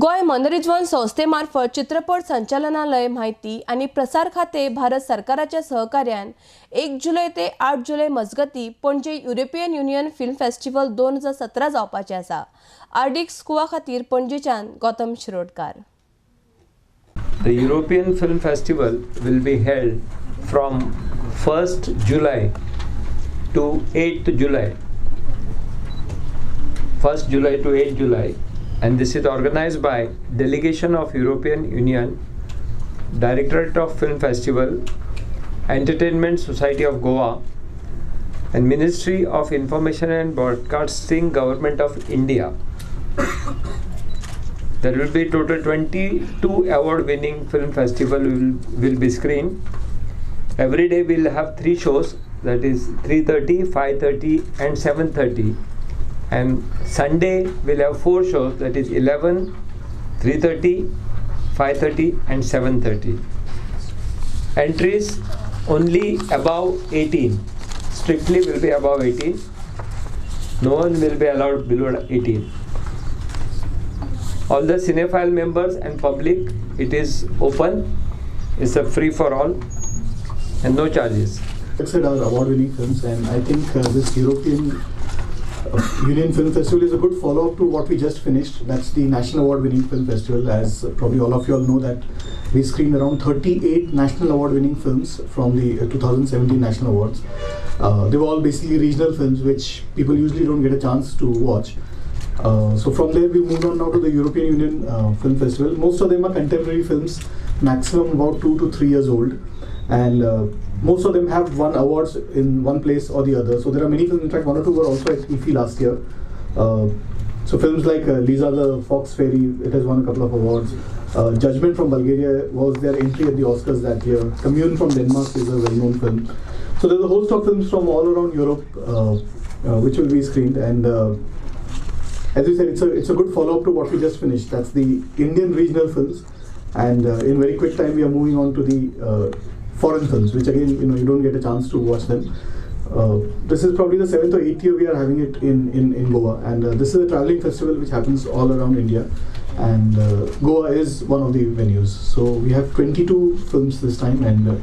गोय मनरिजवण संस्थेमार्फत चित्रपट संचालनालय माहिती आणि प्रसार खाते भारत सरकाराच्या सहकार्यान 1 जुलै ते 8 जुलै मजगती Panaji European union film festival 2017 जावपाचे आसा। आर्डिक्स गोवा खातीर पणजेच्यान Gautam Shirodkar. The European Film Festival will be held from 1st July to 8th July. 1st July to 8th July. And this is organized by Delegation of European Union, Directorate of Film Festival, Entertainment Society of Goa, and Ministry of Information and Broadcasting, Government of India. There will be total 22 award-winning film festival will be screened. Every day we'll have 3 shows, that is 3:30, 5:30, and 7:30. And Sunday we'll have 4 shows, that is 11, 3:30, 5:30 and 7:30. Entries only above 18. Strictly will be above 18. No one will be allowed below 18. All the cinephile members and public, it is open. It's a free for all and no charges. Said our award-winning films, and I think this European Union Film Festival is a good follow-up to what we just finished. That's the National Award-winning Film Festival. As probably all of you all know, that we screened around 38 National Award-winning films from the 2017 National Awards. They were all basically regional films which people usually don't get a chance to watch. So from there we moved on now to the European Union Film Festival. Most of them are contemporary films, maximum about 2 to 3 years old, and most of them have won awards in one place or the other. So there are many films, in fact 1 or 2 were also at IFFI last year. So films like Lisa the Fox Fairy, it has won a couple of awards. Judgment from Bulgaria was their entry at the Oscars that year. Commune from Denmark is a well-known film. So there's a host of films from all around Europe which will be screened, and as you said, it's a good follow-up to what we just finished. That's the Indian regional films, and in very quick time we are moving on to the foreign films, which again, you don't get a chance to watch them. This is probably the 7th or 8th year we are having it in Goa, and this is a traveling festival which happens all around India, and Goa is one of the venues. So we have 22 films this time, and